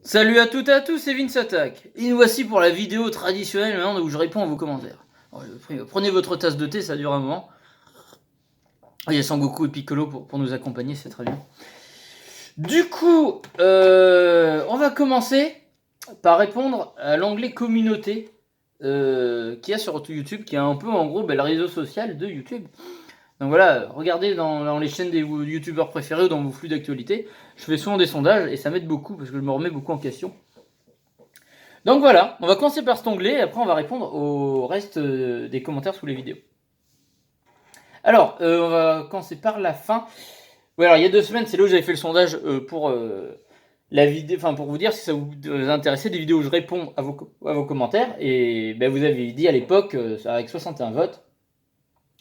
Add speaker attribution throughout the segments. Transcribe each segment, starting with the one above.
Speaker 1: Salut à toutes et à tous, c'est Vince Attack. Et nous voici pour la vidéo traditionnelle maintenant où je réponds à vos commentaires. Alors, prenez votre tasse de thé, ça dure un moment. Il y a Sangoku et Piccolo pour nous accompagner, c'est très bien. Du coup, on va commencer par répondre à l'onglet communauté qu'il y a sur YouTube, qui est un peu en gros le réseau social de YouTube. Donc voilà, regardez dans les chaînes des youtubeurs préférés ou dans vos flux d'actualité. Je fais souvent des sondages et ça m'aide beaucoup parce que je me remets beaucoup en question. Donc voilà, on va commencer par cet onglet et après on va répondre au reste des commentaires sous les vidéos. Alors, on va commencer par la fin. Ouais, alors il y a 2 semaines, c'est là où j'avais fait le sondage pour la vidéo, enfin pour vous dire si ça vous intéressait des vidéos où je réponds à vos commentaires. Et ben, vous avez dit à l'époque, avec 61 votes,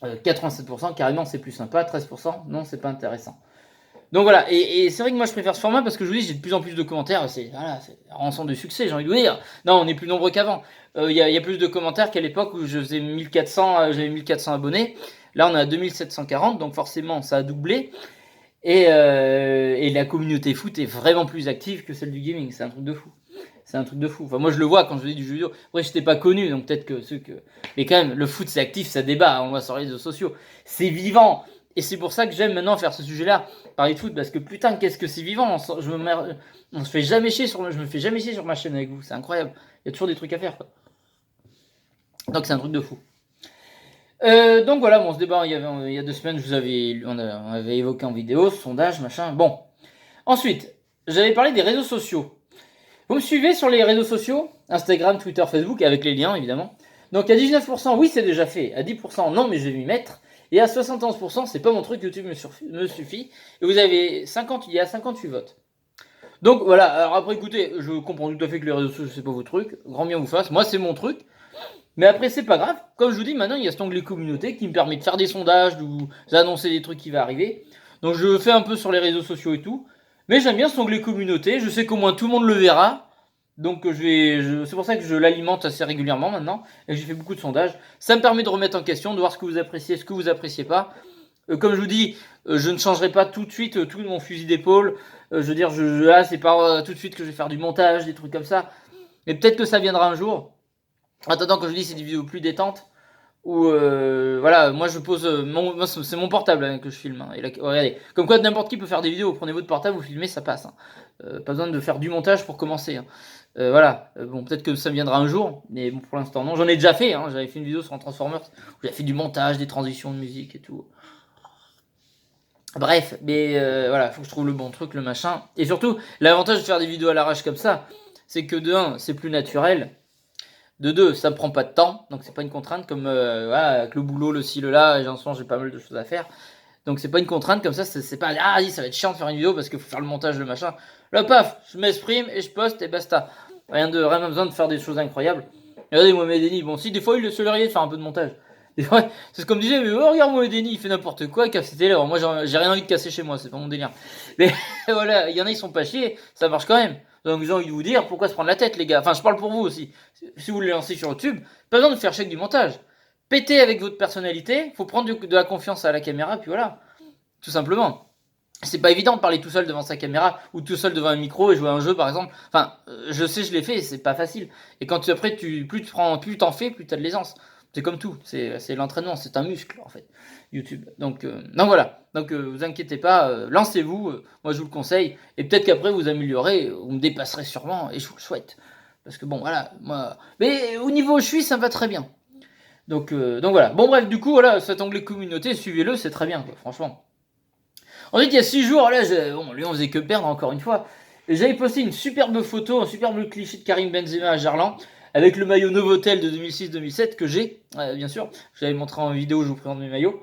Speaker 1: 87% carrément c'est plus sympa, 13% non c'est pas intéressant. Donc voilà, et c'est vrai que moi je préfère ce format parce que je vous dis, j'ai de plus en plus de commentaires, c'est un ensemble de succès, j'ai envie de vous dire. Non, on est plus nombreux qu'avant. Il y a plus de commentaires qu'à l'époque où je faisais 1400, j'avais 1400 abonnés. Là, on est à 2740, donc forcément, ça a doublé. Et la communauté foot est vraiment plus active que celle du gaming, c'est un truc de fou. C'est un truc de fou. Enfin, moi, je le vois quand je dis du jeu vidéo. Après, je n'étais pas connu, donc peut-être que ceux que. Mais quand même, le foot, c'est actif, ça débat, on le voit sur les réseaux sociaux. C'est vivant. Et c'est pour ça que j'aime maintenant faire ce sujet-là, parler de foot, parce que putain, qu'est-ce que c'est vivant. On se fait jamais chier je me fais jamais chier sur ma chaîne avec vous. C'est incroyable. Il y a toujours des trucs à faire, quoi. Donc, c'est un truc de fou. Donc voilà, bon, ce débat, il y a 2 semaines, on avait évoqué en vidéo, sondage, machin. Bon. Ensuite, j'avais parlé des réseaux sociaux. Vous me suivez sur les réseaux sociaux, Instagram, Twitter, Facebook, avec les liens évidemment. Donc à 19%, oui c'est déjà fait. À 10%, non mais je vais m'y mettre. Et à 71%, c'est pas mon truc, YouTube me suffit. Et il y a 58 votes. Donc voilà, alors après écoutez, je comprends tout à fait que les réseaux sociaux c'est pas vos trucs, grand bien vous fasse, moi c'est mon truc. Mais après c'est pas grave, comme je vous dis maintenant il y a cet onglet communauté qui me permet de faire des sondages, de vous annoncer des trucs qui vont arriver. Donc je fais un peu sur les réseaux sociaux et tout. Mais j'aime bien cet onglet communauté, je sais qu'au moins tout le monde le verra. Donc c'est pour ça que je l'alimente assez régulièrement maintenant. Et j'ai fait beaucoup de sondages. Ça me permet de remettre en question, de voir ce que vous appréciez, ce que vous appréciez pas. Comme je vous dis, je ne changerai pas tout de suite tout mon fusil d'épaule. Je veux dire, là c'est pas tout de suite que je vais faire du montage, des trucs comme ça. Mais peut-être que ça viendra un jour. Attends, quand je dis c'est des vidéos plus détentes. Où voilà, moi je pose moi, c'est mon portable hein, que je filme hein, et là, regardez, comme quoi n'importe qui peut faire des vidéos, prenez votre portable, vous filmez, ça passe hein. Pas besoin de faire du montage pour commencer hein. Voilà, bon peut-être que ça viendra un jour, mais bon pour l'instant non, j'en ai déjà fait hein. J'avais fait une vidéo sur un Transformers où j'avais fait du montage, des transitions de musique et tout. Bref, mais voilà, faut que je trouve le bon truc, le machin. Et surtout, l'avantage de faire des vidéos à l'arrache comme ça, c'est que de 1, c'est plus naturel. De 2, ça me prend pas de temps, donc c'est pas une contrainte comme voilà, avec le boulot, le ci, le là, et en ce moment j'ai pas mal de choses à faire. Donc c'est pas une contrainte comme ça, c'est pas ah ça va être chiant de faire une vidéo parce qu'il faut faire le montage, le machin. Là paf, je m'exprime et je poste et basta. Rien besoin de faire des choses incroyables. Regardez Mohamed Eni, bon si des fois il se leur de faire un peu de montage. C'est comme disait, mais oh, regarde Mohamed Eni, il fait n'importe quoi, il casse ses télé. Moi j'ai rien envie de casser chez moi, c'est pas mon délire. Mais voilà, il y en a ils sont pas chiés, ça marche quand même. Donc j'ai envie de vous dire, pourquoi se prendre la tête les gars. Enfin je parle pour vous aussi. Si vous le lancez sur YouTube, pas besoin de faire chèque du montage. Pétez avec votre personnalité, faut prendre de la confiance à la caméra, puis voilà. Tout simplement. C'est pas évident de parler tout seul devant sa caméra ou tout seul devant un micro et jouer à un jeu par exemple. Enfin, je sais, je l'ai fait, c'est pas facile. Et quand après, plus t'en fais, plus t'as de l'aisance. C'est comme tout, c'est l'entraînement, c'est un muscle en fait, YouTube. Donc voilà, donc vous inquiétez pas, lancez-vous, moi je vous le conseille, et peut-être qu'après vous améliorez, vous me dépasserez sûrement, et je vous le souhaite. Parce que bon, voilà, moi. Mais au niveau où je suis, ça me va très bien. Donc voilà. Bon bref, du coup, voilà, cet onglet communauté, suivez-le, c'est très bien, quoi, franchement. Ensuite, il y a 6 jours, là, bon, lui, on faisait que perdre encore une fois. J'avais posté une superbe photo, un superbe cliché de Karim Benzema à Gerland, avec le maillot Novotel de 2006-2007 que j'ai, bien sûr. Je l'avais montré en vidéo, je vous présente mes maillots.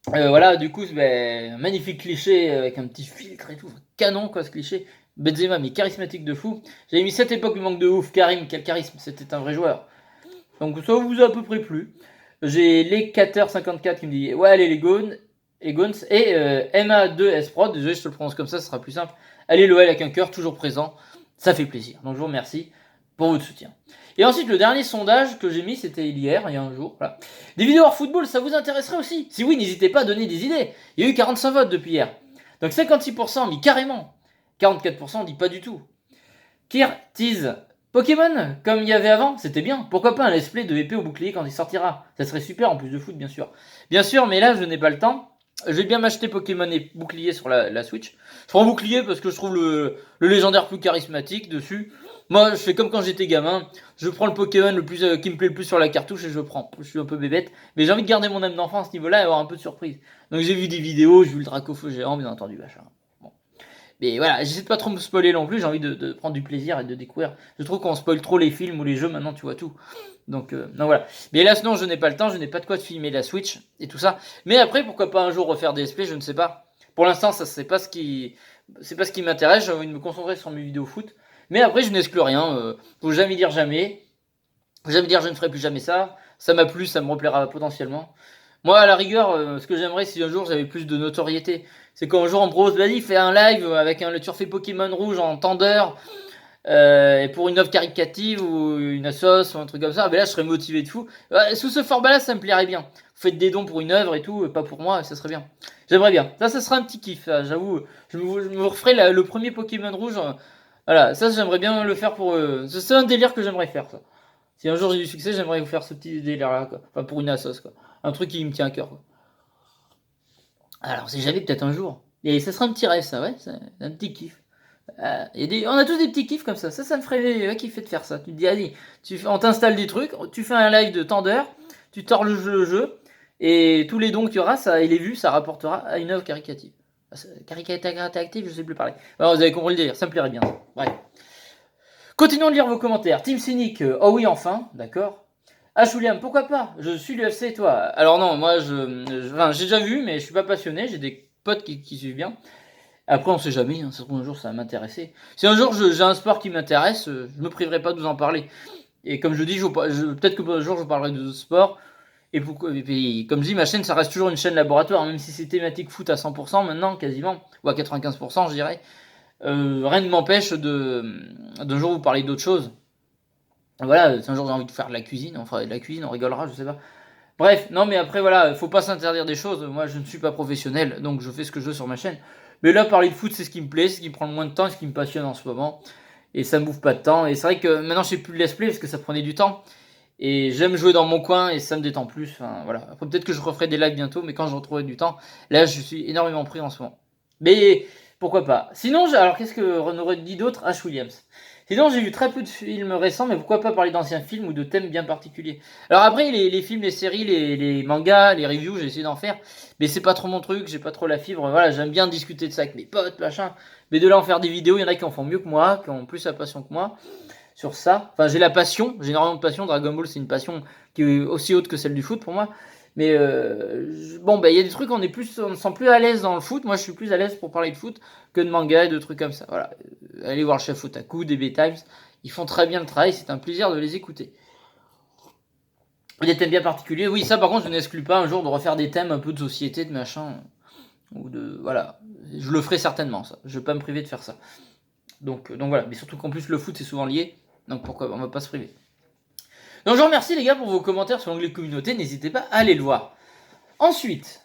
Speaker 1: Voilà, du coup, ben, magnifique cliché avec un petit filtre et tout, canon quoi ce cliché. Benzema, mais charismatique de fou. J'avais mis cette époque, il manque de ouf. Karim, quel charisme, c'était un vrai joueur. Donc ça vous a à peu près plu. J'ai Lecater54 qui me dit ouais, allez les Gones et MA2S Prod, désolé, je te le prononce comme ça sera plus simple. Allez l'OL avec un cœur toujours présent, ça fait plaisir. Donc je vous remercie pour votre soutien. Et ensuite, le dernier sondage que j'ai mis, c'était hier, il y a un jour. Voilà. Des vidéos hors football, ça vous intéresserait aussi? Si oui, n'hésitez pas à donner des idées. Il y a eu 45 votes depuis hier. Donc 56%, mais carrément. 44% dit pas du tout. Kir tease. Pokémon, comme il y avait avant, c'était bien. Pourquoi pas un let's play de épée au bouclier quand il sortira? Ça serait super en plus de foot, bien sûr. Bien sûr, mais là, je n'ai pas le temps. Je vais bien m'acheter Pokémon et bouclier sur la Switch. Je prends bouclier parce que je trouve le légendaire plus charismatique dessus. Moi, je fais comme quand j'étais gamin. Je prends le Pokémon le plus qui me plaît le plus sur la cartouche et je prends. Je suis un peu bébête, mais j'ai envie de garder mon âme d'enfant à ce niveau-là et avoir un peu de surprise. Donc j'ai vu des vidéos, j'ai vu le Dracofeu géant, bien entendu, machin. Bon. Mais voilà, j'essaie de pas trop me spoiler non plus, j'ai envie de prendre du plaisir et de découvrir. Je trouve qu'on spoil trop les films ou les jeux, maintenant tu vois tout. Donc voilà. Mais hélas, non, je n'ai pas le temps, je n'ai pas de quoi de filmer la Switch et tout ça. Mais après, pourquoi pas un jour refaire des displays, je ne sais pas. Pour l'instant, ça c'est pas ce qui m'intéresse, j'ai envie de me concentrer sur mes vidéos foot. Mais après, je n'exclus rien, faut jamais dire jamais. Faut jamais dire je ne ferai plus jamais ça. Ça m'a plu, ça me replaira potentiellement. Moi, à la rigueur, ce que j'aimerais si un jour j'avais plus de notoriété, c'est quand un jour Ambrose, vas-y, fait un live avec un turfé Pokémon rouge en tendeur, et pour une œuvre caricative ou une sauce ou un truc comme ça, mais là je serais motivé de fou. Sous ce format-là, ça me plairait bien. Vous faites des dons pour une œuvre et tout, pas pour moi, ça serait bien. J'aimerais bien. Ça sera un petit kiff, j'avoue. Je me referai le premier Pokémon rouge. Voilà, ça j'aimerais bien le faire pour. C'est un délire que j'aimerais faire, ça. Si un jour j'ai du succès, j'aimerais vous faire ce petit délire-là, quoi. Enfin, pour une assos, quoi. Un truc qui me tient à cœur, quoi. Alors, c'est jamais peut-être un jour. Et ça sera un petit rêve, ça, ouais. C'est un petit kiff. On a tous des petits kiffs comme ça. Ça me ferait kiffer de faire ça. Tu te dis, allez, on t'installe des trucs, tu fais un live de tant d'heures, tu tords le jeu, et tous les dons qu'il y aura, ça, et les vues, ça rapportera à une œuvre caricative. Caricative, je sais plus parler. Alors, vous avez compris le délire, ça me plairait bien. Bref. Continuons de lire vos commentaires. Team Cynic, oh oui, enfin, d'accord. H. William, pourquoi pas? Je suis l'UFC, toi. Alors non, moi, j'ai déjà vu, mais je suis pas passionné. J'ai des potes qui suivent bien. Après, on sait jamais, hein, ça se trouve un jour ça va m'intéresser. Si un jour j'ai un sport qui m'intéresse, je me priverai pas de vous en parler. Et comme je dis, peut-être que un jour je parlerai de sport. Et puis, comme je dis, ma chaîne ça reste toujours une chaîne laboratoire, même si c'est thématique foot à 100% maintenant, quasiment, ou à 95%, je dirais. Rien ne m'empêche d'un jour vous parler d'autre chose. Voilà, si un jour j'ai envie de faire de la cuisine, on fera de la cuisine, on rigolera, je sais pas. Bref, non mais après voilà, faut pas s'interdire des choses. Moi je ne suis pas professionnel, donc je fais ce que je veux sur ma chaîne. Mais là, parler de foot, c'est ce qui me plaît, c'est ce qui me prend le moins de temps, ce qui me passionne en ce moment. Et ça me bouffe pas de temps. Et c'est vrai que maintenant, je fais plus de let's play parce que ça prenait du temps. Et j'aime jouer dans mon coin et ça me détend plus. Enfin, voilà. Après, peut-être que je referai des lives bientôt, mais quand je retrouverai du temps, là, je suis énormément pris en ce moment. Mais pourquoi pas. Sinon, alors qu'est-ce que on aurait dit d'autre? H. Williams. Sinon, j'ai vu très peu de films récents, mais pourquoi pas parler d'anciens films ou de thèmes bien particuliers. Alors après, les films, les séries, les mangas, les reviews, j'ai essayé d'en faire, mais c'est pas trop mon truc, j'ai pas trop la fibre. Voilà, j'aime bien discuter de ça avec mes potes, machin. Mais de là en faire des vidéos, il y en a qui en font mieux que moi, qui ont plus la passion que moi sur ça. Enfin, j'ai la passion, j'ai énormément de passion. Dragon Ball, c'est une passion qui est aussi haute que celle du foot pour moi. Mais bon, bah il y a des trucs, on se sent plus à l'aise dans le foot. Moi, je suis plus à l'aise pour parler de foot que de manga et de trucs comme ça. Voilà. Allez voir le chef Otaku, DB Times. Ils font très bien le travail, c'est un plaisir de les écouter. Des thèmes bien particuliers. Oui, ça par contre, je n'exclus pas un jour de refaire des thèmes un peu de société, de machin. Ou de. Voilà. Je le ferai certainement, ça. Je vais pas me priver de faire ça. Donc voilà. Mais surtout qu'en plus, le foot, c'est souvent lié. Donc pourquoi on va pas se priver. Donc je vous remercie les gars pour vos commentaires sur l'onglet communauté, n'hésitez pas à aller le voir. Ensuite,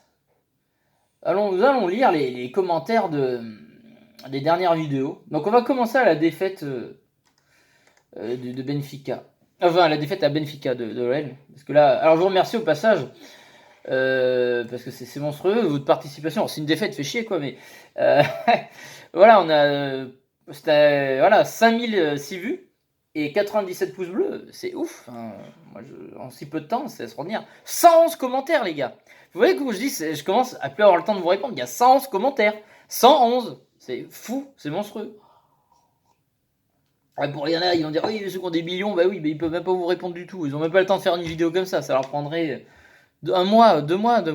Speaker 1: nous allons lire les commentaires des dernières vidéos. Donc on va commencer à la défaite de Benfica. Enfin, la défaite à Benfica de l'OL. Parce que là, alors je vous remercie au passage, parce que c'est monstrueux votre participation. Alors, c'est une défaite, fait chier quoi, mais voilà, on a voilà, 5006 vues. Et 97 pouces bleus, c'est ouf. Hein. Moi, en si peu de temps, c'est à se retenir. 111 commentaires, les gars. Vous voyez que je dis, je commence à plus avoir le temps de vous répondre. Il y a 111 commentaires. 111. C'est fou, c'est monstrueux. Pour il y en a, ils vont dire, oui, ceux qui ont des millions, bah oui, mais ils peuvent même pas vous répondre du tout. Ils ont même pas le temps de faire une vidéo comme ça. Ça leur prendrait un mois, 2 mois de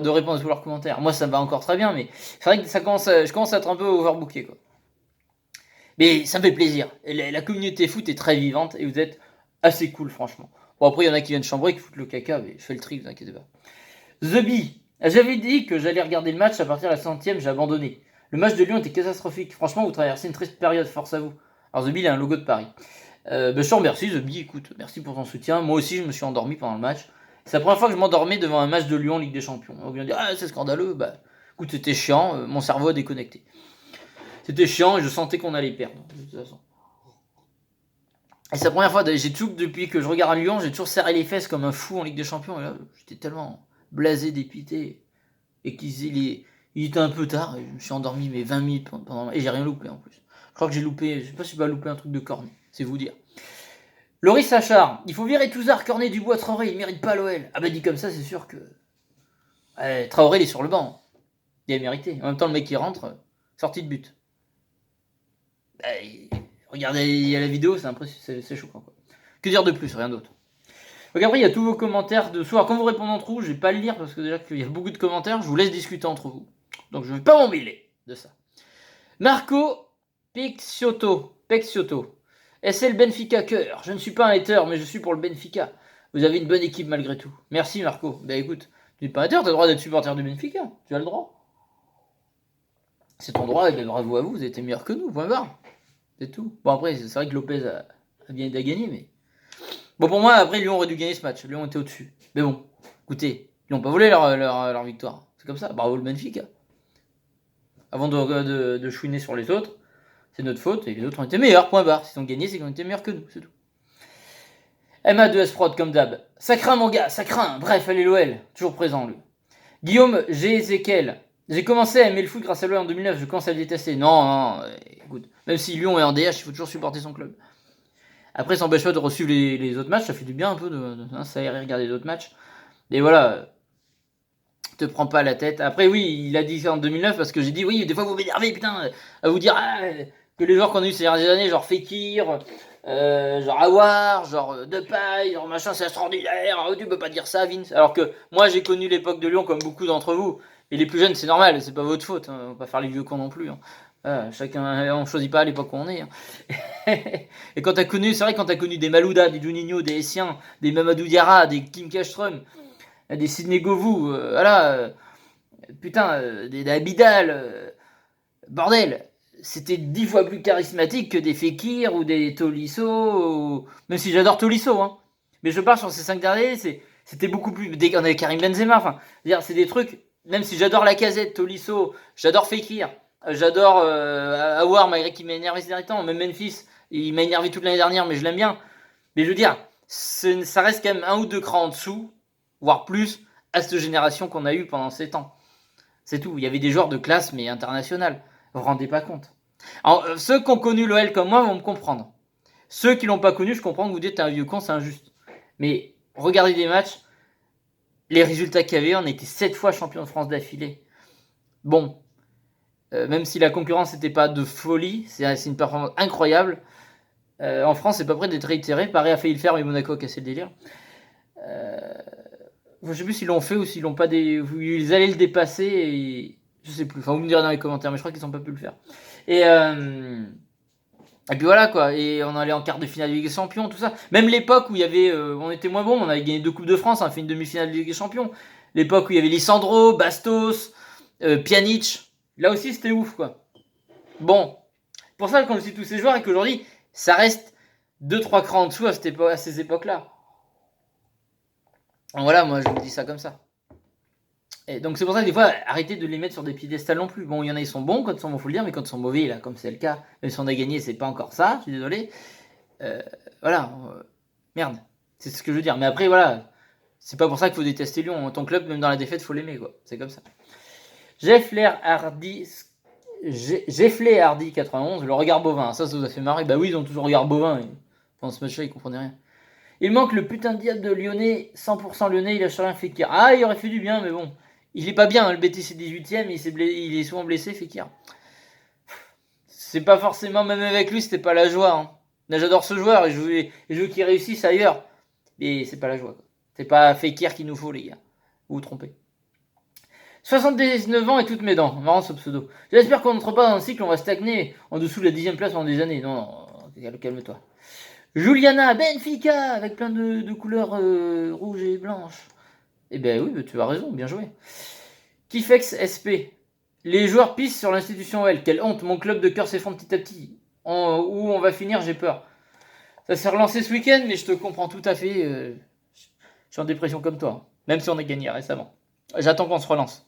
Speaker 1: répondre à tous leurs commentaires. Moi, ça me va encore très bien, mais c'est vrai que je commence à être un peu overbooké, quoi. Mais ça me fait plaisir. La communauté foot est très vivante et vous êtes assez cool, franchement. Bon, après, il y en a qui viennent chambrer, qui foutent le caca, mais je fais le tri, vous inquiétez pas. The Bee. J'avais dit que j'allais regarder le match à partir de la 100e, j'ai abandonné. Le match de Lyon était catastrophique. Franchement, vous traversez une triste période, force à vous. Alors, The Bee, il a un logo de Paris. Je te remercie, The Bee, écoute, merci pour ton soutien. Moi aussi, je me suis endormi pendant le match. C'est la première fois que je m'endormais devant un match de Lyon en Ligue des Champions. On vient dire, ah, c'est scandaleux. Bah, écoute, c'était chiant, mon cerveau a déconnecté. C'était chiant et je sentais qu'on allait perdre, de toute façon. Et c'est la première fois, j'ai toujours, depuis que je regarde Lyon, j'ai toujours serré les fesses comme un fou en Ligue des Champions. Et là, j'étais tellement blasé, dépité. Et il était un peu tard. Et je me suis endormi mais 20 minutes pendant. Et j'ai rien loupé en plus. Je crois que j'ai loupé, je sais pas si j'ai pas loupé un truc de Cornet. C'est vous dire. Loris Sachard, il faut virer Touzard, Cornet, Dubois, Traoré. Il mérite pas l'OL. Ah bah dit comme ça, c'est sûr que. Traoré, il est sur le banc. Il a mérité. En même temps, le mec qui rentre, sortie de but. Regardez la vidéo, c'est choquant. Quoi. Que dire de plus, rien d'autre. Donc après, il y a tous vos commentaires de soir. Quand vous répondez entre vous, je vais pas le lire parce que déjà qu'il y a beaucoup de commentaires, je vous laisse discuter entre vous. Donc je vais pas m'emmêler de ça. Marco Pecciotto. SL Benfica cœur. Je ne suis pas un hater, mais je suis pour le Benfica. Vous avez une bonne équipe malgré tout. Merci Marco. Bah écoute, tu n'es pas un hater, tu as le droit d'être supporter du Benfica. Tu as le droit. C'est ton droit, et bien bravo à vous, vous avez été meilleur que nous, point barre. C'est tout. Bon, après, c'est vrai que Lopez a bien gagné, mais. Bon, pour moi, après, Lyon aurait dû gagner ce match. Lyon était au-dessus. Mais bon, écoutez, ils n'ont pas volé leur victoire. C'est comme ça. Bravo le Benfica. Avant de chouiner sur les autres, c'est notre faute et les autres ont été meilleurs, point barre. S'ils ont gagné, c'est qu'ils ont été meilleurs que nous, c'est tout. MA2S Prod, comme d'hab. Ça craint, mon gars, ça craint. Bref, allez, l'OL, toujours présent, lui. Guillaume G. Ezekiel. J'ai commencé à aimer le foot grâce à l'OL en 2009, je commence à le détester. Non, écoute, même si Lyon est en DH, il faut toujours supporter son club. Après, ça n'empêche pas de reçuivre les autres matchs, ça fait du bien un peu de s'aérer, regarder d'autres matchs. Et voilà, te prends pas la tête. Après, oui, il a dit ça en 2009 parce que j'ai dit, oui, des fois vous m'énervez, putain, à vous dire que les joueurs qu'on a eu ces dernières années, genre Fekir, genre Aouar, genre Depay, genre machin, c'est extraordinaire, tu peux pas dire ça, Vince. Alors que moi, j'ai connu l'époque de Lyon comme beaucoup d'entre vous. Et les plus jeunes, c'est normal, c'est pas votre faute, hein, on va pas faire les vieux cons non plus. Hein. Chacun, on choisit pas à l'époque où on est. Hein. Et quand t'as connu, c'est vrai, quand t'as connu des Malouda, des Juninho, des Essien, des Mamadou Diarra, des Kim Kastrum, des Sidney Govou, voilà, putain, des Abidal, bordel, c'était 10 fois plus charismatique que des Fekir ou des Tolisso, même si j'adore Tolisso, hein. Mais je parle sur ces 5 derniers, c'était beaucoup plus. On avait Karim Benzema, enfin, c'est des trucs. Même si j'adore Lacazette, Tolisso, j'adore Fekir, j'adore Aouar, malgré qu'il m'a énervé ces derniers temps, même Memphis, il m'a énervé toute l'année dernière, mais je l'aime bien. Mais je veux dire, ça reste quand même un ou deux crans en dessous, voire plus, à cette génération qu'on a eue pendant 7 ans. C'est tout. Il y avait des joueurs de classe, mais internationales. Vous vous rendez pas compte. Alors, ceux qui ont connu l'OL comme moi vont me comprendre. Ceux qui l'ont pas connu, je comprends que vous dites t'es un vieux con, c'est injuste. Mais regardez des matchs, les résultats qu'il y avait, on était 7 fois champion de France d'affilée. Bon, même si la concurrence n'était pas de folie, c'est une performance incroyable. En France, c'est pas près d'être réitéré. Paris a failli le faire, mais Monaco a cassé le délire. Je sais plus s'ils l'ont fait ou s'ils l'ont pas ils allaient le dépasser et je sais plus. Enfin, vous me direz dans les commentaires, mais je crois qu'ils n'ont pas pu le faire. Et puis voilà quoi. Et on allait en quart de finale de Ligue des Champions, tout ça. Même l'époque où il y avait, on était moins bon, on avait gagné 2 coupes de France, on a fait une demi-finale de Ligue des Champions. L'époque où il y avait Lisandro, Bastos, Pjanic. Là aussi, c'était ouf quoi. Bon, pour ça quand je dis tous ces joueurs et qu'aujourd'hui, ça reste 2-3 crans en dessous à ces époques-là. Voilà, moi je vous dis ça comme ça. Et donc c'est pour ça que des fois, arrêtez de les mettre sur des piédestals non plus. Bon, il y en a, ils sont bons quand ils sont bons, faut le dire, mais quand ils sont mauvais, là, comme c'est le cas, même si on a gagné, c'est pas encore ça, je suis désolé. Voilà, merde, c'est ce que je veux dire. Mais après, voilà, c'est pas pour ça qu'il faut détester Lyon. Ton club, même dans la défaite, faut l'aimer, quoi. C'est comme ça. Jeffler Hardy 91, le regard bovin, ça vous a fait marrer. Bah oui, ils ont toujours le regard bovin. Pendant ce match-là, ils comprenaient rien. Il manque le putain de diable de Lyonnais, 100% Lyonnais, il a rien Fekir. Ah, il aurait fait du bien, mais bon. Il est pas bien, hein, le Betis est 18ème, il est souvent blessé, Fekir. C'est pas forcément, même avec lui, c'était pas la joie. Hein. Là, j'adore ce joueur et je veux qu'il réussisse ailleurs. Mais c'est pas la joie. Quoi. C'est pas Fekir qu'il nous faut, les gars. Vous vous trompez. 79 ans et toutes mes dents. Marrant ce pseudo. J'espère qu'on n'entre pas dans un cycle, on va stagner en dessous de la 10ème place pendant des années. Non, calme-toi. Juliana Benfica avec plein de couleurs rouges et blanches. Eh ben oui, tu as raison, bien joué. Kifex SP. Les joueurs pissent sur l'institution OL. Quelle honte, mon club de cœur s'effondre petit à petit. Où on va finir, j'ai peur. Ça s'est relancé ce week-end, mais je te comprends tout à fait. Je suis en dépression comme toi, même si on a gagné récemment. J'attends qu'on se relance.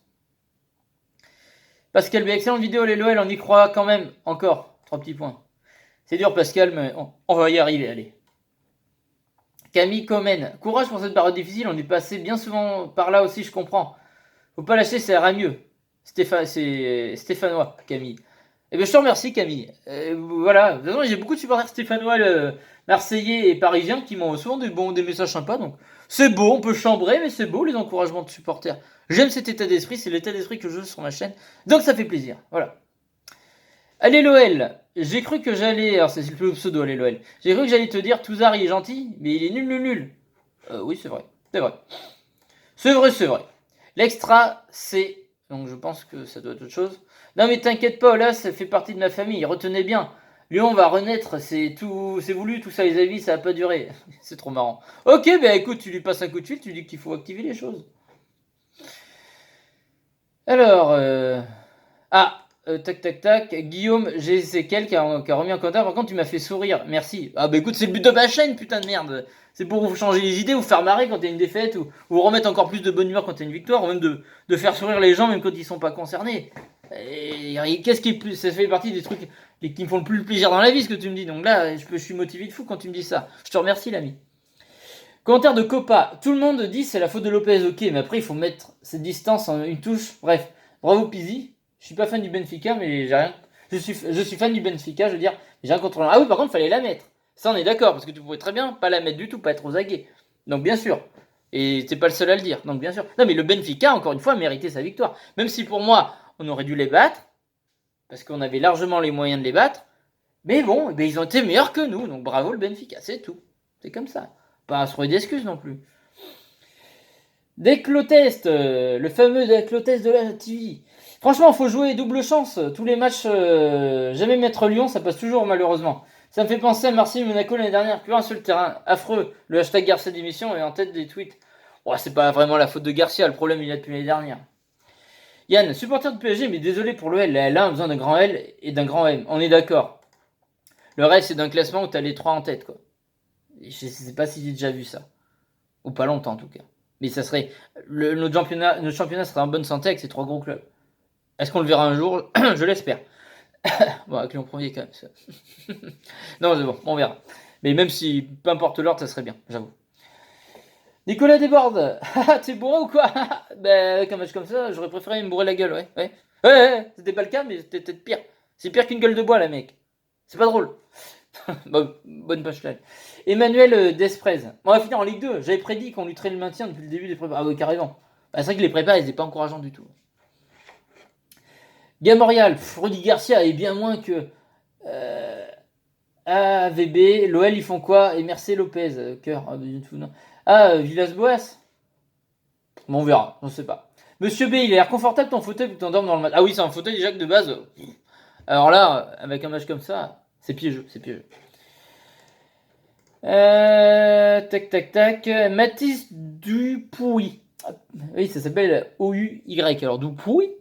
Speaker 1: Pascal B, excellente vidéo, les LOL, on y croit quand même. Encore, 3 petits points. C'est dur, Pascal, mais on va y arriver, allez. Camille Comen, courage pour cette période difficile, on est passé bien souvent par là aussi, je comprends. Faut pas lâcher, ça ira mieux. C'est Stéphanois, Camille. Eh bien, je te remercie, Camille. Voilà, de toute façon, j'ai beaucoup de supporters stéphanois, marseillais et parisiens qui m'ont souvent des messages sympas. Donc, c'est beau, on peut chambrer, mais c'est beau les encouragements de supporters. J'aime cet état d'esprit, c'est l'état d'esprit que je veux sur ma chaîne. Donc, ça fait plaisir. Voilà. Allez, l'OL. J'ai cru que j'allais. Alors, c'est le pseudo, allez, l'OL. J'ai cru que j'allais te dire Touzard, il est gentil, mais il est nul. Oui, c'est vrai. C'est vrai. C'est vrai. L'extra, c'est. Donc, je pense que ça doit être autre chose. Non, mais t'inquiète pas, là, ça fait partie de ma famille. Retenez bien. Lyon va renaître, c'est voulu, tout ça, les avis, ça va pas durer. C'est trop marrant. Ok, bah écoute, tu lui passes un coup de fil, tu dis qu'il faut activer les choses. Alors, tac. Guillaume GCL qui a remis un commentaire. Par contre, tu m'as fait sourire. Merci. Ah, bah écoute, c'est le but de ma chaîne, putain de merde. C'est pour vous changer les idées, vous faire marrer quand t'as une défaite, ou remettre encore plus de bonne humeur quand t'as une victoire, ou même de faire sourire les gens, même quand ils sont pas concernés. Et qu'est-ce qui est plus. Ça fait partie des trucs qui me font le plus plaisir dans la vie, ce que tu me dis. Donc là, je suis motivé de fou quand tu me dis ça. Je te remercie, l'ami. Commentaire de Copa. Tout le monde dit c'est la faute de Lopez, ok, mais après il faut mettre cette distance en une touche. Bref, bravo Pizzi. Je suis pas fan du Benfica, mais j'ai rien. Je suis fan du Benfica, je veux dire, j'ai rien contre. Ah oui, par contre, il fallait la mettre. Ça, on est d'accord, parce que tu pourrais très bien pas la mettre du tout, pas être aux aguets. Donc bien sûr. Et t'es pas le seul à le dire. Donc bien sûr. Non, mais le Benfica, encore une fois, a mérité sa victoire. Même si pour moi, on aurait dû les battre, parce qu'on avait largement les moyens de les battre. Mais bon, eh bien, ils ont été meilleurs que nous. Donc bravo le Benfica, c'est tout. C'est comme ça. Pas à se trouver d'excuses non plus. Declotest, le fameux Declotest de la TV. Franchement, il faut jouer double chance. Tous les matchs, jamais mettre Lyon, ça passe toujours malheureusement. Ça me fait penser à Marseille Monaco l'année dernière. Plus un seul terrain affreux. Le hashtag Garcia d'émission est en tête des tweets. Oh, c'est pas vraiment la faute de Garcia. Le problème, il est depuis l'année dernière. Yann, supporter de PSG, mais désolé pour le L. La L1 a besoin d'un grand L et d'un grand M. On est d'accord. Le reste, c'est d'un classement où t'as les 3 en tête, quoi. Je sais pas si j'ai déjà vu ça. Ou pas longtemps, en tout cas. Mais ça serait. Notre championnat serait en bonne santé avec ces 3 gros clubs. Est-ce qu'on le verra un jour? Je l'espère. Bon, avec Lyon premier, quand même. Ça. Non, c'est bon, on verra. Mais même si, peu importe l'ordre, ça serait bien, j'avoue. Nicolas Desbordes. T'es bourré ou quoi? Ben, avec un match comme ça, j'aurais préféré me bourrer la gueule, ouais. C'était pas le cas, mais c'était peut-être pire. C'est pire qu'une gueule de bois, là, mec. C'est pas drôle. Bonne punchline. Emmanuel Desprez. On va finir en Ligue 2. J'avais prédit qu'on lutterait le maintien depuis le début des prépas. Ah oui, carrément. Bah, c'est vrai que les prépas, ils n'étaient pas encourageants du tout. Gamorial. Rudy Garcia est bien moins que AVB. L'OL, ils font quoi? Et Mercé Lopez. Cœur. Ah, du tout, non. Villas-Boas. Bon, on verra. Je sais pas. Monsieur B, il a l'air confortable ton fauteuil pour que tu t'endormes dans le match. Ah oui, c'est un fauteuil déjà que de base. Alors là, avec un match comme ça, c'est piégeux. Tac. Mathis Dupuy. Oui, ça s'appelle O-U-Y. Alors Dupuy.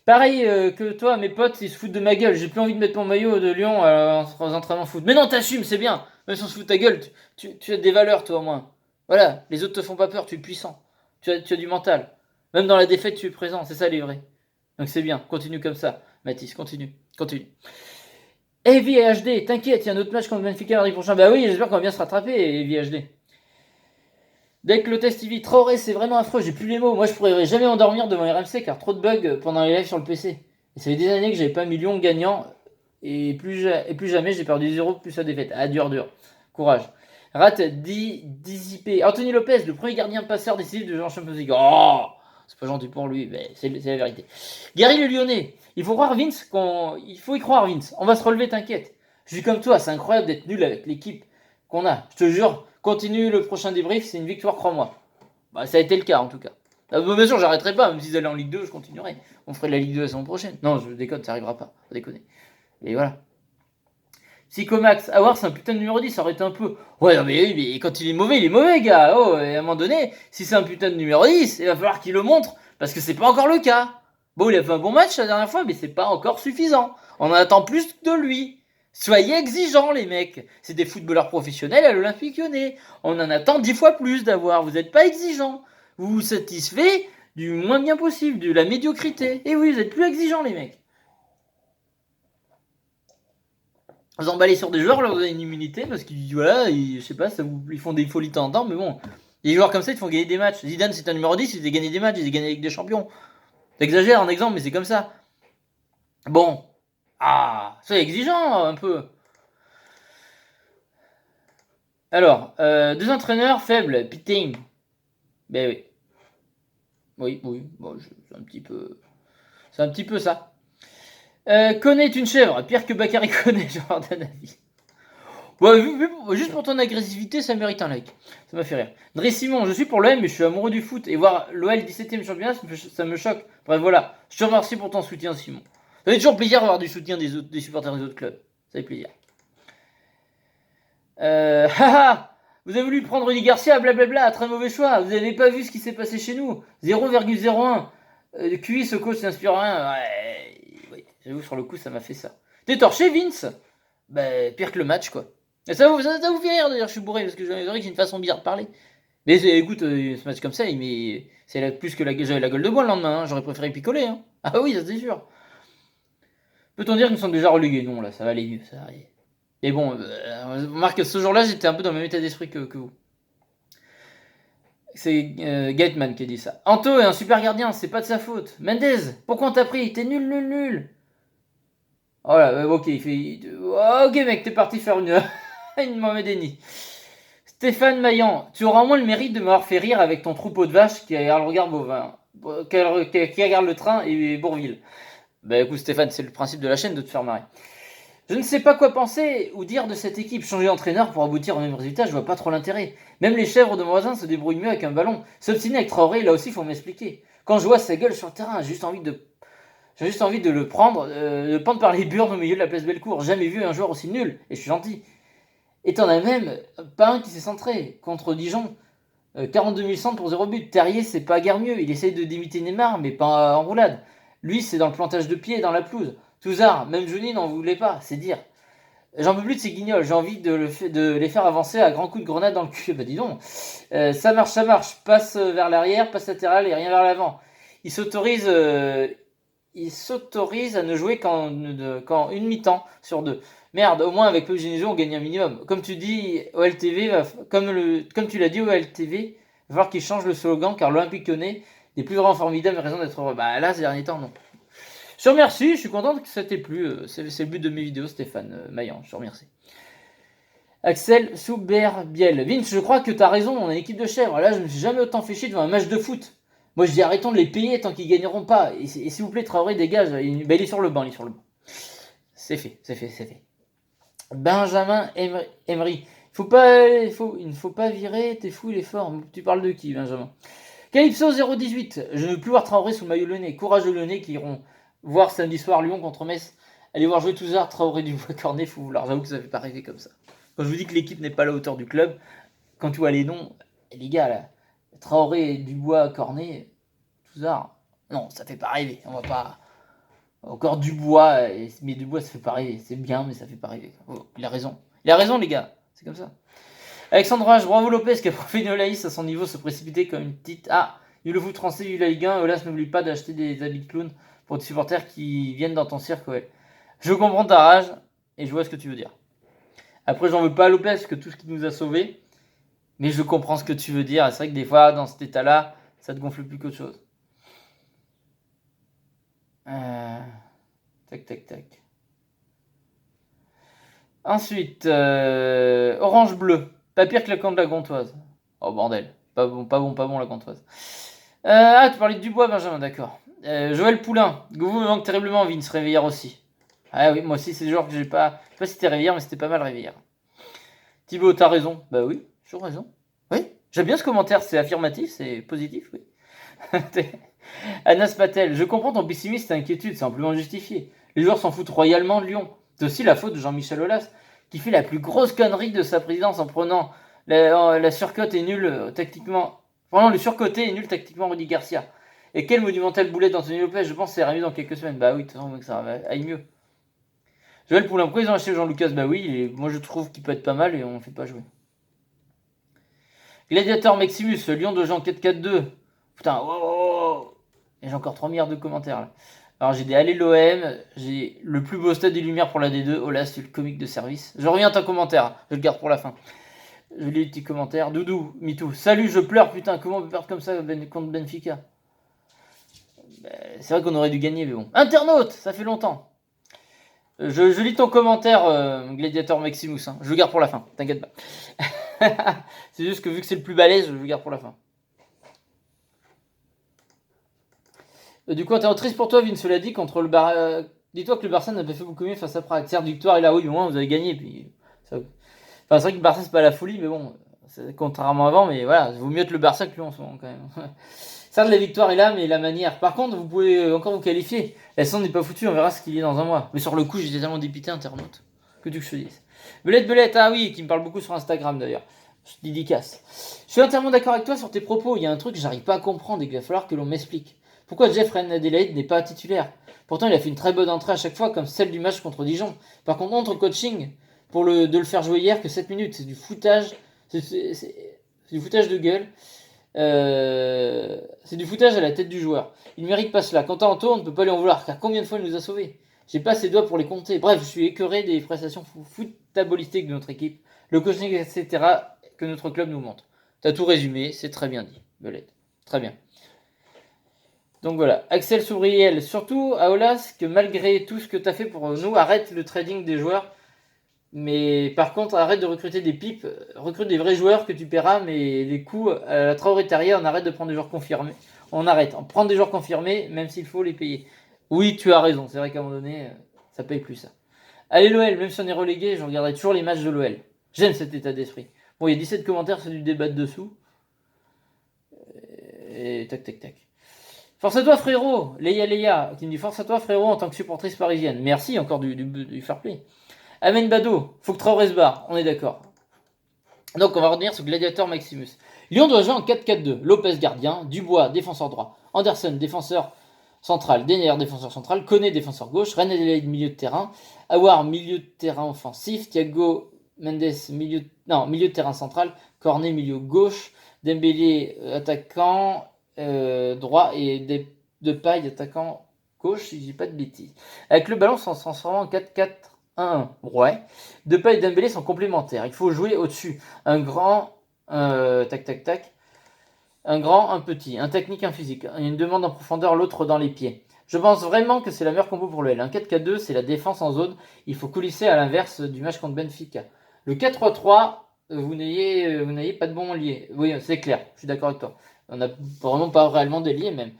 Speaker 1: Pareil que toi, mes potes, ils se foutent de ma gueule. J'ai plus envie de mettre mon maillot de Lyon aux entraînements foot. Mais non, t'assumes, c'est bien. Même si on se fout de ta gueule, tu as des valeurs, toi, au moins. Voilà, les autres te font pas peur, tu es puissant. Tu as du mental. Même dans la défaite, tu es présent. C'est ça, les vrais. Donc c'est bien. Continue comme ça. Mathis, continue. Heavy HD, t'inquiète, il y a un autre match contre Benfica mardi prochain. Bah oui, j'espère qu'on va bien se rattraper, Heavy HD. Dès que le test TV, Traoré, c'est vraiment affreux, j'ai plus les mots. Moi, je pourrais jamais endormir devant RMC car trop de bugs pendant les lives sur le PC. Et ça fait des années que j'avais pas mis Lyon gagnant et plus jamais j'ai perdu 0 plus la défaite. Ah, dur. Courage. Rate dissipé. Anthony Lopez, le premier gardien passeur décisif de Jean Champions League. Oh, c'est pas gentil pour lui, mais c'est la vérité. Gary le Lyonnais. Il faut croire Vince il faut y croire Vince. On va se relever, t'inquiète. Je suis comme toi, c'est incroyable d'être nul avec l'équipe qu'on a. Je te jure, continue le prochain débrief, c'est une victoire, crois-moi. Bah, ça a été le cas en tout cas. Bien sûr, j'arrêterai pas, même s'ils allaient en Ligue 2, je continuerai. On ferait la Ligue 2 la semaine prochaine. Non, je déconne, ça arrivera pas. Faut déconner. Et voilà. Psychomax, Awar, c'est un putain de numéro 10, ça aurait été un peu. Ouais, non, mais quand il est mauvais, gars. Oh, et à un moment donné, si c'est un putain de numéro 10, il va falloir qu'il le montre, parce que c'est pas encore le cas. Bon, il a fait un bon match la dernière fois, mais c'est pas encore suffisant. On en attend plus de lui. Soyez exigeants, les mecs. C'est des footballeurs professionnels à l'Olympique Lyonnais. On en attend 10 fois plus d'avoir. Vous n'êtes pas exigeants. Vous vous satisfaites du moins bien possible, de la médiocrité. Et oui, vous êtes plus exigeants, les mecs. Vous emballez sur des joueurs, leur donnez une immunité, parce qu'ils, voilà, je sais pas, ils font des folies de temps en temps, mais bon. Les joueurs comme ça, ils te font gagner des matchs. Zidane, c'est un numéro 10, il a gagné des matchs, il a gagné avec des champions. T'exagères en exemple, mais c'est comme ça. Bon. Ah, soyez exigeant, un peu. Alors, deux entraîneurs faibles, Pitting. Ben oui. Oui, bon, c'est un petit peu... C'est un petit peu ça. Koné est une chèvre, pire que Bakary Koné, genre d'un avis. Ouais, juste pour ton agressivité, ça mérite un like. Ça m'a fait rire. Dre Simon, je suis pour l'OM, mais je suis amoureux du foot. Et voir l'OL 17ème championnat, ça me choque. Bref, voilà. Je te remercie pour ton soutien, Simon. Ça fait toujours plaisir d'avoir du soutien des supporters des autres clubs. Ça fait plaisir. Haha Vous avez voulu prendre Rudy Garcia, blablabla, très mauvais choix. Vous n'avez pas vu ce qui s'est passé chez nous. 0,01. QI, ce coach n'inspire rien. Ouais, oui, j'avoue, sur le coup, ça m'a fait ça. T'es torché, Vince? Bah, pire que le match, quoi. Et ça vous fait rire d'ailleurs, je suis bourré, parce que c'est vrai que j'ai une façon bizarre de parler. Mais écoute, ce match comme ça, c'est plus que j'avais la gueule de bois le lendemain, hein. J'aurais préféré picoler. Hein. Ah oui, ça c'est sûr. Peut-on dire qu'ils sont déjà relégués? Non, là, ça va aller mieux. Ça va aller. Et bon, remarque, ce jour-là, j'étais un peu dans le même état d'esprit que vous. C'est Gateman qui a dit ça. Anto est un super gardien, c'est pas de sa faute. Mendez, pourquoi on t'a pris? T'es nul, nul, nul. Oh là, ok, il fait. Ok, mec, t'es parti faire une Mohamed Eni. Stéphane Maillan, tu auras au moins le mérite de m'avoir fait rire avec ton troupeau de vaches qui regarde le regard bovin. Qui regarde le train et Bourville. Bah écoute, Stéphane, c'est le principe de la chaîne de te faire marrer. Je ne sais pas quoi penser ou dire de cette équipe. Changer d'entraîneur pour aboutir au même résultat, je vois pas trop l'intérêt. Même les chèvres de mon voisin se débrouillent mieux avec un ballon. S'obstiner avec Traoré, là aussi, il faut m'expliquer. Quand je vois sa gueule sur le terrain, j'ai juste envie de le prendre, de pendre par les burnes au milieu de la place Bellecour. Jamais vu un joueur aussi nul. Et je suis gentil. Et t'en as même pas un qui s'est centré contre Dijon. 42 000 centres pour 0 but. Terrier, c'est pas guère mieux. Il essaye d'imiter Neymar, mais pas en roulade. Lui, c'est dans le plantage de pied et dans la pelouse. Touzard, même Johnny n'en voulait pas, c'est dire. J'en peux plus de ces guignols, j'ai envie de les faire avancer à grands coups de grenade dans le cul. Bah dis donc, ça marche, passe vers l'arrière, passe latéral et rien vers l'avant. Il s'autorise à ne jouer qu'en une mi-temps sur deux. Merde, au moins avec Pep Genesio, on gagne un minimum. Comme tu dis, OLTV, comme tu l'as dit, OLTV, va falloir qu'il change le slogan car l'Olympique Lyonnais n'est plus vraiment formidable, raison d'être heureux. Bah là, ces derniers temps, non. Je te remercie, je suis content que ça t'ait plu. C'est le but de mes vidéos, Stéphane Maillan. Je te remercie. Axel Souberbiel. Vince, je crois que t'as raison, on a une équipe de chèvres. Là, je me suis jamais autant fait chier devant un match de foot. Moi, je dis arrêtons de les payer tant qu'ils gagneront pas. Et s'il vous plaît, Traoré, dégage. Il est sur le banc, C'est fait. Benjamin Emery. Il ne faut pas virer, t'es fou, il est fort. Tu parles de qui, Benjamin? Calypso 018. Je ne veux plus voir Traoré sous le maillot lyonnais. Courageux lyonnais qui iront voir samedi soir Lyon contre Metz. Allez voir jouer Touzard, Traoré, Dubois, Cornet, faut vouloir. J'avoue que ça fait pas rêver comme ça. Quand je vous dis que l'équipe n'est pas à la hauteur du club, quand tu vois les noms, les gars là, Traoré, Dubois, Cornet, Touzard, non, ça fait pas rêver. On va pas. Encore Dubois, mais Dubois ça fait pas rêver. C'est bien, mais ça fait pas rêver. Oh, il a raison. Il a raison, les gars. C'est comme ça. Alexandre H, bravo Lopez qui a profité Olaïs à son niveau se précipiter comme une petite. Ah, il le foot français, il la Ligue 1. Olas, n'oublie pas d'acheter des habits de clown pour des supporters qui viennent dans ton cirque. Ouais. Je comprends ta rage et je vois ce que tu veux dire. Après, j'en veux pas à Lopez parce que tout ce qui nous a sauvés, mais je comprends ce que tu veux dire. C'est vrai que des fois, dans cet état-là, ça te gonfle plus qu'autre chose. Tac. Ensuite, orange bleu. Pas pire que la camp de la Gantoise. Oh bordel. Pas bon la Gantoise. Tu parlais de Dubois, Benjamin, d'accord. Joël Poulain. Gouvou me manque terriblement, Vince Réveillère aussi. Ah oui, moi aussi, c'est le genre que j'ai pas. Je sais pas si c'était Réveillère, mais c'était pas mal Réveillère. Thibaut, t'as raison. Bah oui, j'ai toujours raison. Oui, j'aime bien ce commentaire, c'est affirmatif, c'est positif, oui. Anas Patel, je comprends ton pessimisme et inquiétude, c'est amplement justifié. Les joueurs s'en foutent royalement de Lyon. C'est aussi la faute de Jean-Michel Aulas, qui fait la plus grosse connerie de sa présidence en prenant la surcote est nulle tactiquement. Vraiment, le surcoté est nul tactiquement, Rudy Garcia. Et quelle monumentale boulette d'Anthony Lopez, je pense que ça ira mieux dans quelques semaines. Bah oui, de toute façon, ça aille mieux. Joël Poulain, pourquoi ils ont acheté Jean-Lucas? Bah oui, moi je trouve qu'il peut être pas mal et on ne fait pas jouer. Gladiator Maximus, Lyon de Jean 4-4-2. Putain, wow. Et j'ai encore 3 milliards de commentaires là. Alors j'ai des allez l'OM, j'ai le plus beau stade des Lumières pour la D2. Oh là, c'est le comique de service. Je reviens à ton commentaire, je le garde pour la fin. Je lis les petits commentaires. Doudou, MeToo. Salut, je pleure, putain, comment on peut perdre comme ça contre Benfica? C'est vrai qu'on aurait dû gagner, mais bon. Internaute, ça fait longtemps. Je lis ton commentaire, Gladiator Maximus. Hein. Je le garde pour la fin, t'inquiète pas. C'est juste que vu que c'est le plus balèze, je le garde pour la fin. Du coup, t'es triste pour toi, Vince, cela dit, contre le Bar. Dis-toi que le Barça n'a pas fait beaucoup mieux face à Prague. Certes, victoire est là, oui, au moins vous avez gagné. Puis ça... Enfin, c'est vrai que le Barça, c'est pas la folie, mais bon, contrairement à avant, mais voilà, il vaut mieux être le Barça que lui en ce moment quand même. Certes, la victoire est là, mais la manière. Par contre, vous pouvez encore vous qualifier. La saison n'est pas foutue, on verra ce qu'il y a dans un mois. Mais sur le coup, j'étais tellement dépité, internaute. Que tu que je te dise. Belette, ah oui, qui me parle beaucoup sur Instagram d'ailleurs. Je dédicace. Je suis entièrement d'accord avec toi sur tes propos. Il y a un truc que j'arrive pas à comprendre et qu'il va falloir que l'on m'explique. Pourquoi Jeff Adelaide n'est pas titulaire? Pourtant, il a fait une très bonne entrée à chaque fois, comme celle du match contre Dijon. Par contre, entre coaching, de le faire jouer hier que 7 minutes, c'est du foutage. C'est du foutage de gueule. C'est du foutage à la tête du joueur. Il ne mérite pas cela. Quant à Anto, on ne peut pas lui en vouloir, car combien de fois il nous a sauvés? J'ai pas ses doigts pour les compter. Bref, je suis écœuré des prestations footballistiques de notre équipe, le coaching, etc. que notre club nous montre. T'as tout résumé, c'est très bien dit, Belette. Très bien. Donc voilà, Axel Souriel, surtout à Olas, que malgré tout ce que tu as fait pour nous, arrête le trading des joueurs. Mais par contre, arrête de recruter des pipes, recrute des vrais joueurs que tu paieras, mais les coûts à la Traoré Terrier, on arrête de prendre des joueurs confirmés. On prend des joueurs confirmés, même s'il faut les payer. Oui, tu as raison, c'est vrai qu'à un moment donné, ça paye plus ça. Allez l'OL, même si on est relégué, je regarderai toujours les matchs de l'OL. J'aime cet état d'esprit. Bon, il y a 17 commentaires, c'est du débat de dessous. Et tac, tac, tac. Force à toi frérot, Leia, qui me dit force à toi frérot en tant que supportrice parisienne. Merci encore du fair play. Amen Bado, faut que Traoré se barre, on est d'accord. Donc on va revenir sur Gladiator Maximus. Lyon doit jouer en 4-4-2. Lopez gardien, Dubois défenseur droit, Anderson défenseur central, Denner défenseur central, Koné défenseur gauche, René Adelaide milieu de terrain, Awar milieu de terrain offensif, Thiago Mendes milieu de terrain central, Cornet milieu gauche, Dembélé attaquant droit et Depay attaquant gauche, si je dis pas de bêtises. Avec le ballon, ça se transforme en 4-4-1-1. Ouais. Depay et Dembélé sont complémentaires. Il faut jouer au-dessus. Un grand, tac tac tac. Un grand, un petit, un technique, un physique. Une demande en profondeur, l'autre dans les pieds. Je pense vraiment que c'est la meilleure combo pour le L. Un 4-4-2, c'est la défense en zone. Il faut coulisser à l'inverse du match contre Benfica. Le 4-3-3, vous n'ayez pas de bon lié. Oui, c'est clair, je suis d'accord avec toi. On n'a vraiment pas réellement des liés même.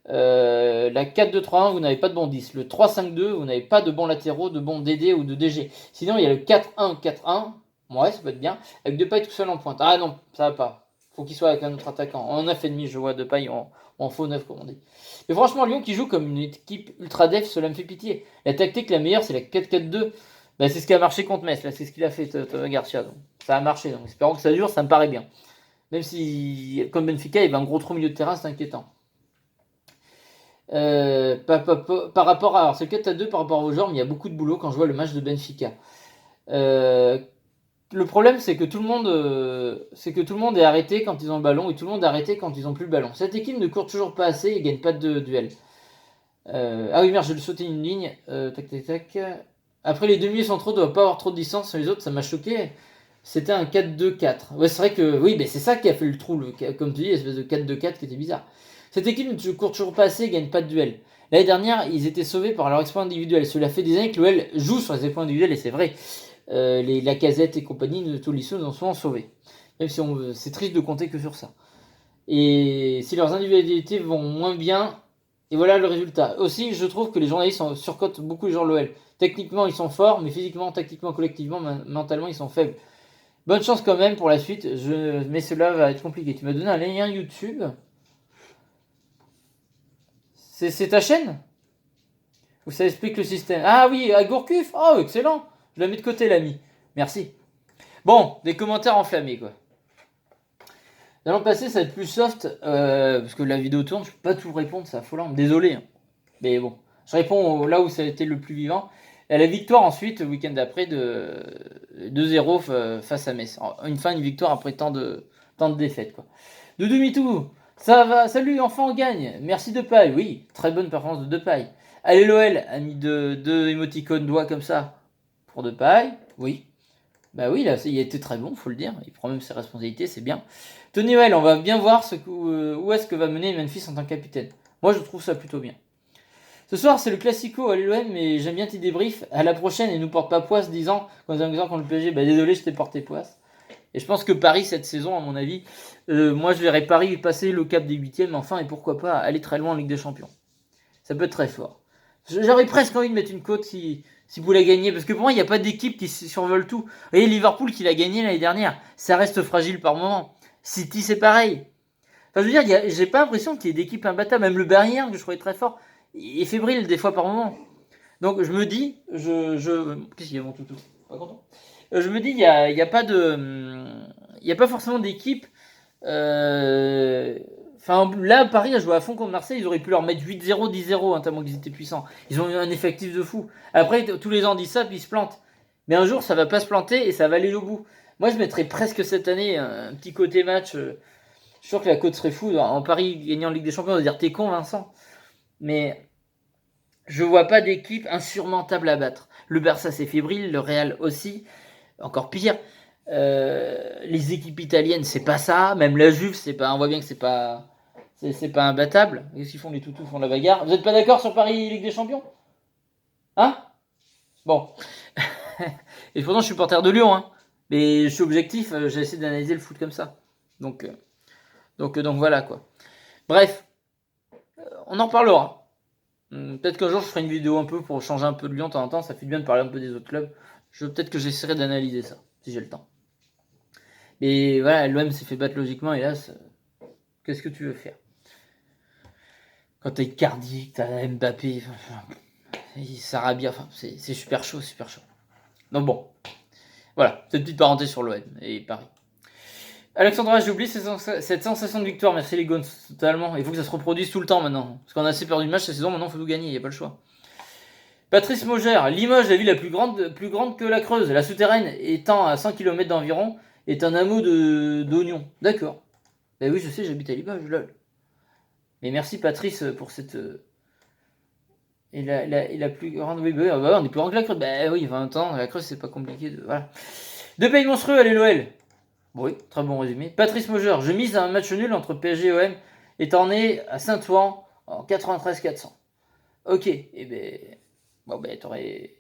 Speaker 1: La 4-2-3-1, vous n'avez pas de bon 10. Le 3-5-2, vous n'avez pas de bons latéraux, de bons DD ou de DG. Sinon, il y a le 4-1-4-1. Ouais, ça peut être bien. Avec Depay tout seul en pointe. Ah non, ça va pas. Faut qu'il soit avec un autre attaquant. En 9,5, je vois Depay en faux 9, comme on dit. Mais franchement, Lyon qui joue comme une équipe ultra def, cela me fait pitié. La tactique la meilleure, c'est la 4-4-2. Bah, c'est ce qui a marché contre Metz. Là, c'est ce qu'il a fait, Garcia. Donc, ça a marché. Donc, espérons que ça dure, ça me paraît bien. Même si, comme Benfica, il y avait un gros trou au milieu de terrain, c'est inquiétant. Par rapport à. Alors, c'est le 4-2 par rapport au genre, mais il y a beaucoup de boulot quand je vois le match de Benfica. Le problème, c'est que tout le monde est arrêté quand ils ont le ballon et tout le monde est arrêté quand ils ont plus le ballon. Cette équipe ne court toujours pas assez et gagne pas de duel. Ah oui, merde, je vais sauter une ligne. Tac, tac, tac. Après, les demi centraux ne doivent pas avoir trop de distance sur les autres, ça m'a choqué. C'était un 4-2-4. Ouais, c'est vrai que oui, mais c'est ça qui a fait le trou, comme tu dis, l'espèce de 4-2-4 qui était bizarre. Cette équipe ne court toujours pas assez et gagne pas de duel. L'année dernière, ils étaient sauvés par leur exploit individuel. Cela fait des années que l'OL joue sur les exploits individuels et c'est vrai. Les Lacazette et compagnie de Tolisso nous ont souvent sauvés. Même si c'est triste de compter que sur ça. Et si leurs individualités vont moins bien, et voilà le résultat. Aussi, je trouve que les journalistes surcotent beaucoup les joueurs de l'OL. Techniquement, ils sont forts, mais physiquement, tactiquement, collectivement, mentalement, ils sont faibles. Bonne chance quand même pour la suite, mais cela va être compliqué. Tu m'as donné un lien YouTube. C'est ta chaîne? Où ça explique le système. Ah oui, à Gourcuff. Oh, excellent. Je la mets de côté, l'ami. Merci. Bon, des commentaires enflammés, quoi. L'an passé, ça va être plus soft, parce que la vidéo tourne, je peux pas tout répondre, c'est affolant. Désolé. Hein. Mais bon, je réponds là où ça a été le plus vivant. Et la victoire ensuite, le week-end d'après, de 2-0 face à Metz. Une victoire après tant de défaites, quoi. De demi-tout, Ça va, salut, enfant, on gagne. Merci Depay, oui, très bonne performance de Depay. Allez, l'OL a mis deux émoticônes doigts comme ça pour Depay, oui. Bah oui, là, il a été très bon, faut le dire. Il prend même ses responsabilités, c'est bien. Tony Well, on va bien voir où est-ce que va mener Memphis en tant que capitaine. Moi, je trouve ça plutôt bien. Ce soir, c'est le Classico à l'OM, mais j'aime bien tes débriefs. À la prochaine, et nous porte pas poisse disant, quand le PSG, bah désolé, je t'ai porté poisse. Et je pense que Paris, cette saison, à mon avis, moi, je verrais Paris passer le cap des huitièmes, enfin, et pourquoi pas aller très loin en Ligue des Champions. Ça peut être très fort. J'aurais presque envie de mettre une cote si vous voulez gagner, parce que pour moi, il n'y a pas d'équipe qui survole tout. Vous voyez, Liverpool qui l'a gagné l'année dernière, ça reste fragile par moment. City, c'est pareil. Enfin, je veux dire, j'ai pas l'impression qu'il y ait d'équipe imbattable. Même le Bayern, que je trouvais très fort, est fébrile des fois par moment. Donc, je me dis, qu'est-ce qu'il y a mon toutou? Pas content. Je me dis, il y a pas de, il y a pas forcément d'équipe. Enfin, là, Paris a joué à fond contre Marseille, ils auraient pu leur mettre 8-0, 10-0, hein, tellement qu'ils étaient puissants. Ils ont eu un effectif de fou. Après, tous les ans, on dit ça, puis ils se plantent. Mais un jour, ça va pas se planter et ça va aller au bout. Moi, je mettrais presque cette année un petit côté match. Je suis sûr que la cote serait fou. En Paris, gagnant en Ligue des Champions, on va dire t'es con, Vincent. Mais je vois pas d'équipe insurmontable à battre. Le Barça, c'est fébrile, le Real aussi. Encore pire. Les équipes italiennes, c'est pas ça. Même la Juve, c'est pas. On voit bien que c'est pas imbattable. Qu'est-ce qu'ils font les toutous, font la bagarre. Vous êtes pas d'accord sur Paris Ligue des Champions? Hein? Bon. Et pourtant, je suis supporter de Lyon, hein. Mais je suis objectif, j'essaie d'analyser le foot comme ça. Donc voilà quoi. Bref, on en reparlera. Peut-être qu'un jour je ferai une vidéo un peu pour changer un peu de Lyon de temps en temps. Ça fait bien de parler un peu des autres clubs. Peut-être que j'essaierai d'analyser ça, si j'ai le temps. Mais voilà, l'OM s'est fait battre logiquement, hélas. Qu'est-ce que tu veux faire? Quand t'as Icardi, que t'as Mbappé, Sarabia, enfin, c'est super chaud, super chaud. Donc bon, voilà, cette petite parenthèse sur l'OM et Paris. Alexandra, j'ai oublié cette sensation de victoire, merci les Gons, totalement. Il faut que ça se reproduise tout le temps maintenant. Parce qu'on a assez perdu de match cette saison, maintenant il faut tout gagner, il n'y a pas le choix. Patrice Maugère, Limoges, la ville la plus grande que la Creuse. La souterraine étant à 100 km d'environ, est un hameau d'oignons. D'accord. Ben oui, je sais, j'habite à Limoges, lol. Mais merci Patrice pour cette... Et la plus grande... Oui, bah, on est plus grand que la Creuse. Ben oui, 20 ans, la Creuse c'est pas compliqué. Voilà. Deux pays monstrueux, allez l'OL. Oui, très bon résumé. Patrice Maugère, je mise un match nul entre PSG et OM, étant né à Saint-Ouen en 93-400. Ok, et ben... Bon ben t'aurais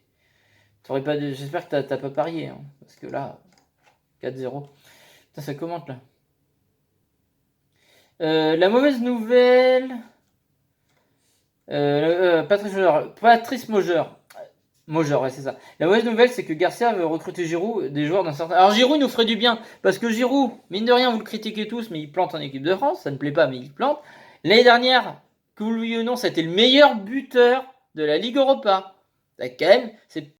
Speaker 1: pas de... J'espère que t'as pas parié, hein, parce que là, 4-0. Putain, ça commente là. La mauvaise nouvelle... Patrice Maugère. Maugère, ouais, c'est ça. La mauvaise nouvelle, c'est que Garcia veut recruter Giroud, des joueurs d'un certain... Alors Giroud nous ferait du bien, parce que Giroud, mine de rien, vous le critiquez tous, mais il plante en équipe de France, ça ne plaît pas, mais il plante. L'année dernière, que vous le vouliez ou non, ça a été le meilleur buteur de la Ligue Europa. Quand même, c'est